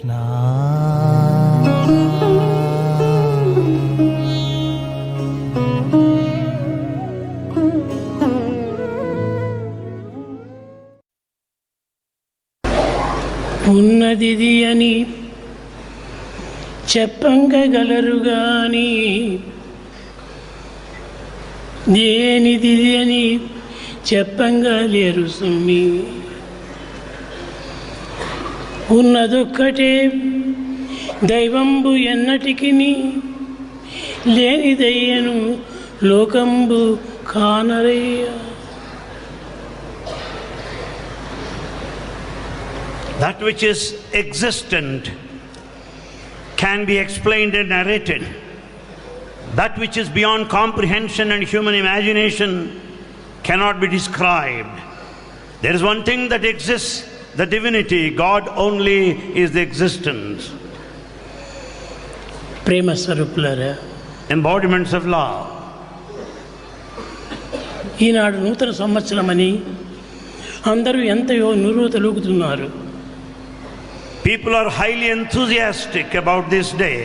కృష్ణ. ఉన్నదిది అని చెప్పంగలరు గాని దేనిది అని చెప్పంగలేరు సుమ్మి. ఉన్నదొక్కటే దైవంబు ఎన్నటికి లేనిదయ్యను లోకంబు కానరయ్య. That which is existent can be explained and narrated. That which is beyond comprehension and human imagination cannot be described. There is one thing that exists, the divinity. God only is the existence. ప్రేమ స్వరూపులారా, Embodiments of love. ఈనాడు నూతన సంవత్సరమని అందరూ ఎంతయో నురువతలూగుతున్నారు. People are highly enthusiastic about this day,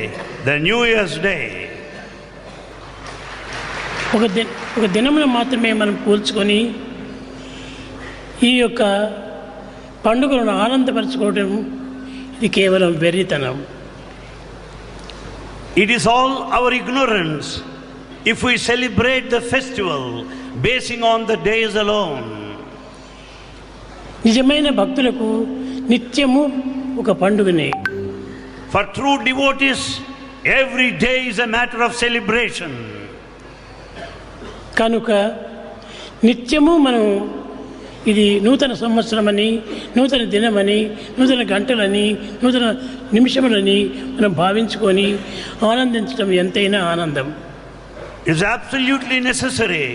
the New Year's Day. ఒక దినమును మాత్రమే మనం పోల్చుకొని ఈ యొక్క పండుగలను ఆనందపరచుకోవడం ఇది కేవలం వెర్రితనం. It is all our ignorance if we celebrate the festival basing on the days alone. నిజమైన భక్తులకు నిత్యము ఒక పండుగనే. For true devotees, every day is a matter of celebration. కనుక నిత్యము మనం ఇది నూతన సంవత్సరమని, నూతన దినమని, నూతన గంటలని, నూతన నిమిషములని మనం భావించుకొని ఆనందించడం ఎంతైనా ఆనందం. It is absolutely necessary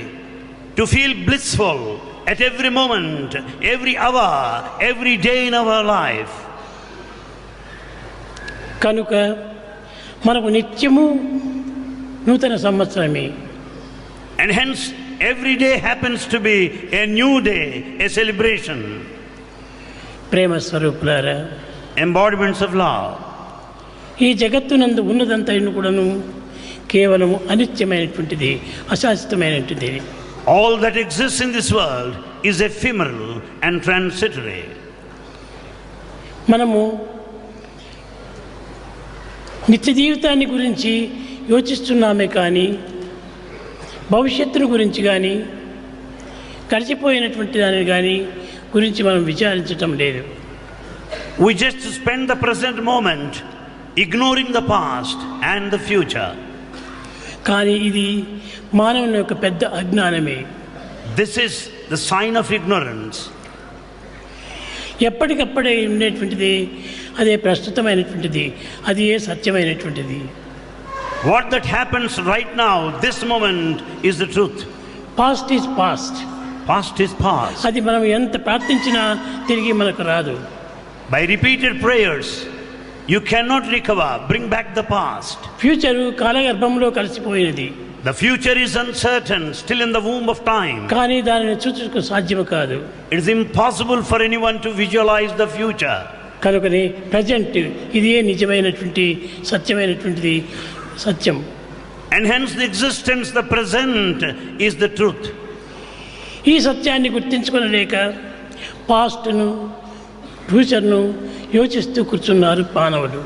to feel blissful at every moment, every hour, every day in our life. కనుక మనకు నిత్యము నూతన సంవత్సరమే. And hence every day happens to be a new day, a celebration. ప్రేమ స్వరూపులారా, Embodiments of love. ఈ జగత్తునందు ఉన్నదంతైన కూడాను కేవలము అనిత్యమైనటువంటిది, అశాశ్వతమైనటువంటిది. All that exists in this world is ephemeral and transitory. మనము నిత్య జీవితాన్ని గురించి యోచిస్తున్నామే కానీ భవిష్యత్తును గురించి కానీ గడిచిపోయినటువంటి దానిని కానీ గురించి మనం విచారించటం లేదు. We just spend the present moment ignoring the past and the future. కానీ ఇది మానవుని యొక్క పెద్ద అజ్ఞానమే. This is the sign of ignorance. ఎప్పటికప్పుడే ఉండేటువంటిది అదే ప్రస్తుతమైనటువంటిది, అది ఏ సత్యమైనటువంటిది. What that happens right now, this moment, is the truth. Past is past. Past is past. అది మనం ఎంత ప్రార్థించినా తిరిగి మనకు రాదు. By repeated prayers, you cannot recover, bring back the past. Future కాలగర్భంలో కలిసిపోయినది. The future is uncertain, still in the womb of time. కానీ దానిని చూచుటకు సాధ్యము కాదు. It is impossible for anyone to visualize the future. కనుకనే ప్రజెంట్ ఇదే నిజమైనటువంటి సత్యమైనటువంటిది, సత్యం. And hence the existence, the present, is the truth. ఈ సత్యాన్ని గుర్తించుకొనలేక పాస్ట్ను, ఫ్యూచర్ను యోచిస్తూ కూర్చున్నారు మానవులు.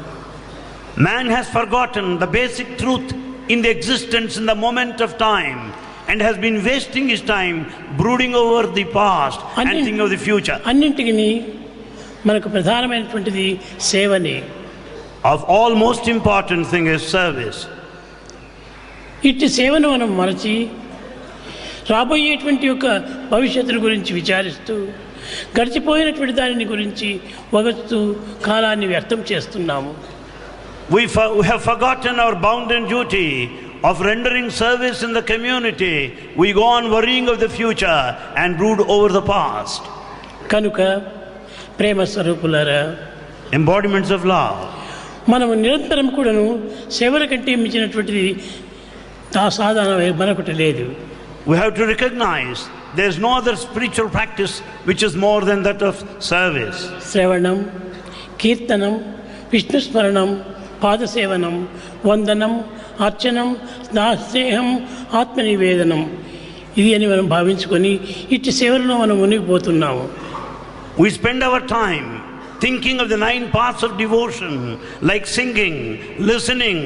Man has forgotten the basic truth in the existence in the moment of time and has been wasting his time brooding over the past and thinking of the future. అన్నింటికి మనకు ప్రధానమైనటువంటిది సేవనే. Of all, most important thing is service. ఇట్టి సేవను మనం మరచి రాబోయేటువంటి యొక్క భవిష్యత్తుల గురించి విచారిస్తూ గడిచిపోయినటువంటి దానిని గురించి వగస్తూ కాలాన్ని వ్యర్థం చేస్తున్నాము. We have forgotten our bounden duty of rendering service in the community. We go on worrying of the future and brood over the past. కనుక ప్రేమ స్వరూపులారా, Embodiments of love. మనము నిరంతరం కూడాను సేవల కంటే మించినటువంటిది సాధారణ మరొకటి లేదు. We have to recognize there is no other spiritual practice which is more than that of service. శ్రవణం, కీర్తనం, విష్ణుస్మరణం, పాదసేవనం, వందనం, అర్చనం, స్నేహం, ఆత్మనివేదనం ఇది అని మనం భావించుకొని ఇట్టి సేవలను మనం మునిగిపోతున్నాము. We spend our time thinking of the 9 paths of devotion like singing, listening,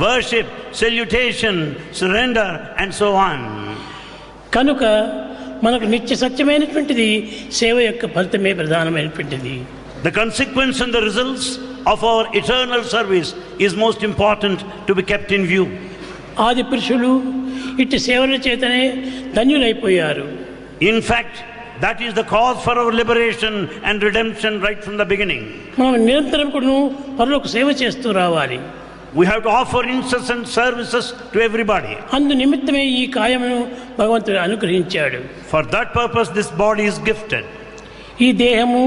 worship, salutation, surrender and so on. కనుక మనకు నిత్య సత్యమైనటువంటిది సేవ యొక్క ఫలితమే ప్రధానమైనటువంటిది. The consequence and the results of our eternal service is most important to be kept in view. ఆది పురుషులు ఇట్టి సేవల చేతనే ధన్యులైపోయారు. In fact, that is the cause for our liberation and redemption right from the beginning. మనం నిరంతరం కూడా పరులకు సేవ చేస్తూ రావాలి. We have to offer incessant services to everybody. అందు నిమిత్తమే ఈ కాయమును భగవంతుడు అనుగ్రహించాడు. For that purpose this body is gifted. ఈ దేహము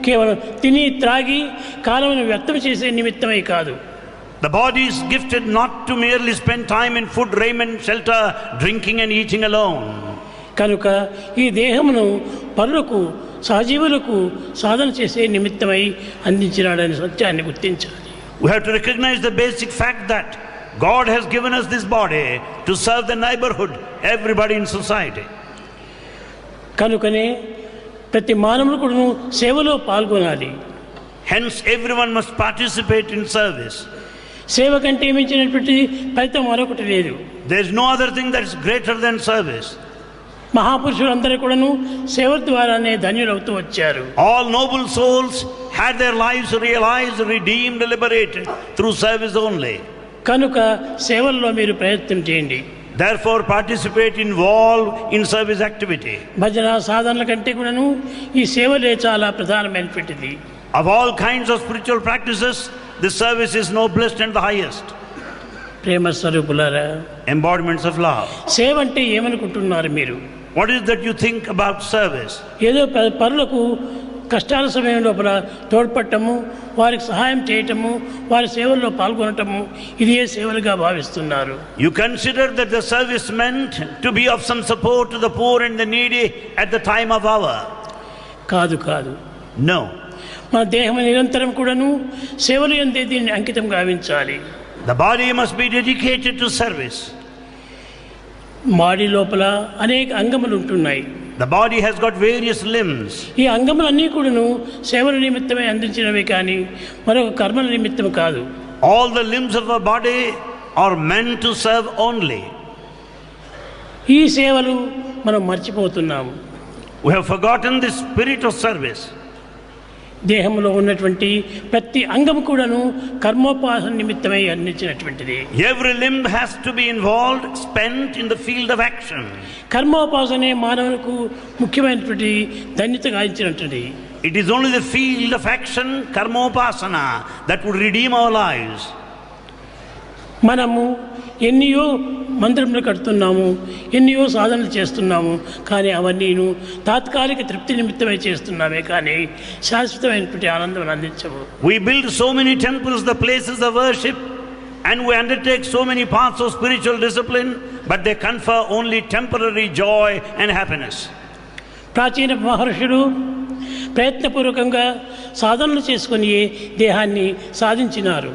కేవలం తిని త్రాగి కాలమును వ్యర్థం చేసే నిమిత్తమే కాదు. The body is gifted not to merely spend time in food, raiment, shelter, drinking and eating alone. కనుక ఈ దేహమును పరులకు సహజీవులకు సాధన చేసే నిమిత్తమై అందించినాడనే సత్యాన్ని గుర్తించాలి. We have to recognize the basic fact that God has given us this body to serve the neighborhood, everybody in society. కనుకనే ప్రతి మానవుడు కూడా సేవలో పాల్గొనాలి. Hence everyone must participate in service. సేవ కంటే మించినటువంటి ఫలితం మరొకటి లేదు. There is no other thing that is greater than service. మహాపురుషులందరూ కూడాను సేవ ద్వారానే ధన్యులవుతూ వచ్చారు. All noble souls had their lives realized, redeemed, liberated through service only. కనుక సేవల్లో మీరు ప్రయత్నం చేయండి. Therefore participate, involve in service activity. భజన సాధనల కంటే కూడాను ఈ సేవలే చాలా ప్రధానమైనటువంటిది. Of all kinds of spiritual practices, this service is noblest and the highest. ప్రేమ స్వరూపులారా, Embodiments of love. సేవ అంటే ఏమనుకుంటున్నారు మీరు? What is that you think about service? ఏదో పరులకు కష్టాల సమయం లోపల తోడ్పడటము, వారికి సహాయం చేయటము, వారి సేవల్లో పాల్గొనటము ఇదే సేవలుగా భావిస్తున్నారు. You consider that the service meant to be of some support to the poor and the needy at the time of hour. కాదు కాదు. No. మన దేహం నిరంతరం కూడాను సేవలు ఎందే దీన్ని అంకితం గావించాలి. The body must be dedicated to service. Body లోపల అనేక అంగములు ఉంటున్నాయి. The body has got various limbs. ఈ అంగములన్నీ కూడాను సేవల నిమిత్తమే అందించినవి కానీ మరొక కర్మల నిమిత్తం కాదు. All the limbs of our body are meant to serve only. ఈ సేవలు మనం మర్చిపోతున్నాము. We have forgotten the spirit of service. దేహంలో ఉన్నటువంటి ప్రతి అంగం కూడాను కర్మోపాసన నిమిత్తమై అందించినటువంటిది. Every limb has to be involved, spent in the field of action. కర్మోపాసనే మానవులకు ముఖ్యమైనటువంటి ధన్యత గాయించినటువంటిది. It is only the field of action, karmopasana, that would redeem our lives. మనము ఎన్నో మందిరములు కడుతున్నాము, ఎన్నో సాధనలు చేస్తున్నాము, కానీ అవన్నీను తాత్కాలిక తృప్తి నిమిత్తమై చేస్తున్నామే కానీ శాశ్వతమైనటువంటి ఆనందం అందించవు. We build so many temples, the places of worship, and we undertake so many paths of spiritual discipline, but they confer only temporary joy and happiness. ప్రాచీన మహర్షులు ప్రయత్నపూర్వకంగా సాధనలు చేసుకొని దేహాన్ని సాధించినారు.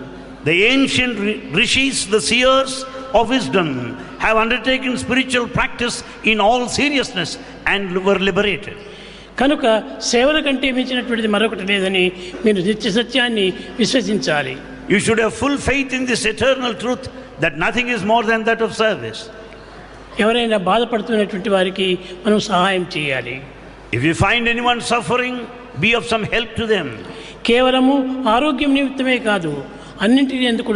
The ancient rishis, the seers of wisdom, have undertaken spiritual practice in all seriousness and were liberated. కనుక సేవల కంటే మించినటువంటిది మరొకటి లేదని మీరు నిత్య సత్యాన్ని విశ్వసించాలి. You should have full faith in this eternal truth that nothing is more than that of service. ఎవరైనా బాధపడుతున్నటువంటి వారికి మనం సహాయం చేయాలి. If you find anyone suffering, be of some help to them. కేవలము ఆరోగ్యం నిమిత్తమే కాదు, అన్నింటినీ ఎందుకు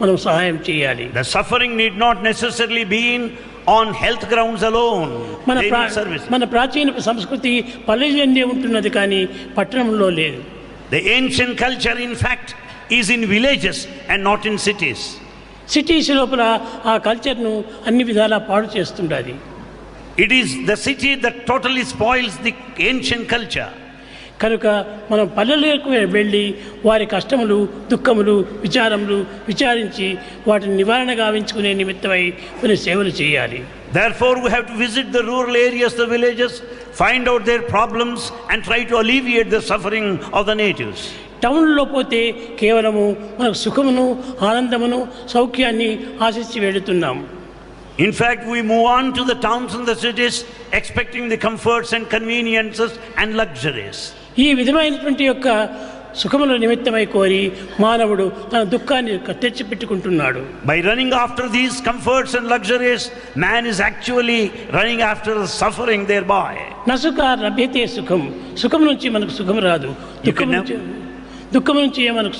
మనం సహాయం చేయాలి. The suffering need not necessarily be on health grounds alone. మన ప్రాచీన సంస్కృతి పల్లెల్లో ఉంటున్నది కానీ పట్టణంలో లేదు. The ancient culture in fact is in villages and not in cities. Cities లోపల ఆ కల్చర్ను అన్ని విధాలా పాడు చేస్తుండాలి. It is the city that totally spoils the ancient culture. కనుక మనం పల్లెలకు వెళ్ళి వారి కష్టములు, దుఃఖములు, విచారములు విచారించి వాటిని నివారణ గావించుకునే నిమిత్తమై కొన్ని సేవలు చేయాలి. Therefore we have to visit the rural areas, the villages, find out their problems and try to alleviate the suffering of the natives. టౌన్లో పోతే కేవలము మనకు సుఖమును ఆనందమును సౌఖ్యాన్ని ఆశించి వెళుతున్నాం. In fact, we move on to the towns and the cities expecting the comforts and conveniences and luxuries. ఈ విధమైనటువంటి యొక్క సుఖముల నిమిత్తమై కోరి మానవుడు తన దుఃఖాన్ని తెచ్చిపెట్టుకుంటున్నాడు. By running after these comforts and luxuries, man is actually running after the suffering thereby. నసుఖ లభ్యతే సుఖం, సుఖం నుంచి మనకు సుఖం రాదు, దుఃఖం నుంచి మనకు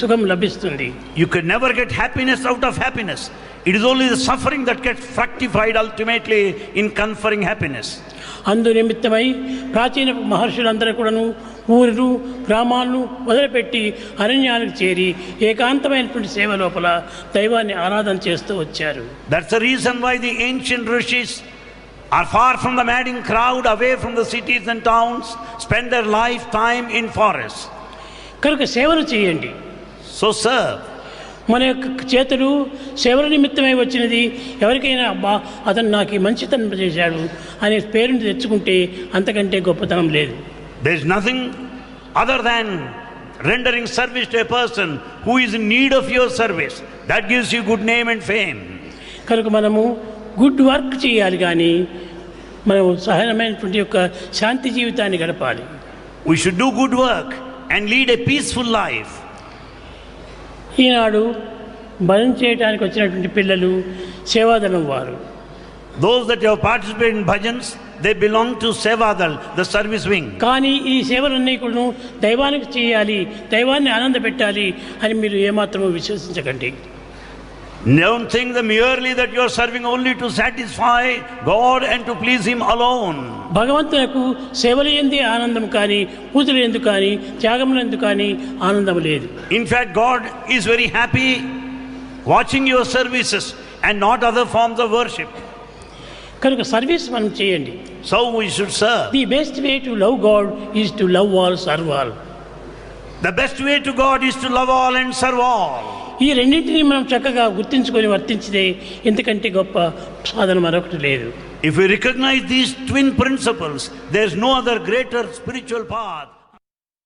సుఖం లభిస్తుంది. You can never get happiness out of happiness. It is only the suffering that gets fructified ultimately in conferring happiness. అందు నిమిత్తమై ప్రాచీన మహర్షులందరూ కూడాను ఊరును గ్రామాలను వదిలిపెట్టి అరణ్యాలకు చేరి ఏకాంతమైనటువంటి సేవ లోపల దైవాన్ని ఆరాధన చేస్తూ వచ్చారు. That's the reason why the ancient rishis are far from the madding crowd, away from the cities and towns, spend their lifetime in forests. కనుక సేవలు చేయండి. So serve. మన యొక్క చేతులు సేవల నిమిత్తమై వచ్చినది. ఎవరికైనా అబ్బా అతను నాకు ఈ మంచితనం చేశాడు అనే పేరుని తెచ్చుకుంటే అంతకంటే గొప్పతనం లేదు. There is nothing other than rendering service to a person who is in need of your service. That gives you good name and fame. కనుక మనము గుడ్ వర్క్ చేయాలి, కానీ మనము సహజమైనటువంటి యొక్క శాంతి జీవితాన్ని గడపాలి. We should do good work and lead a peaceful life. ఈనాడు భజన చేయడానికి వచ్చినటువంటి పిల్లలు సేవాదళం వారు. Those that have participated in bhajans, they belong to Sevadal, the service wing. కానీ ఈ సేవలన్నీ కూడా దైవానికి చేయాలి, దైవాన్ని ఆనంద పెట్టాలి అని మీరు ఏమాత్రమూ విశ్వసించకండి. Don't think that merely that you are serving only to satisfy God and to please Him alone. భగవంతునకు సేవలు ఎందే ఆనందం కానీ, పూజలు ఎందుకు కానీ, త్యాగములు ఎందుకు కానీ ఆనందం లేదు. In fact, God is very happy watching your services and not other forms of worship. కనుక సర్వీస్ మనం చేయండి. So we should serve. The best way to love God is to love all, serve all. The best way to God is to love all and serve all. ఈ రెండింటినీ మనం చక్కగా గుర్తించుకొని వర్తించితే ఇంతకంటే గొప్ప సాధన మరొకటి లేదు. If we recognize these twin principles, there is no other greater spiritual path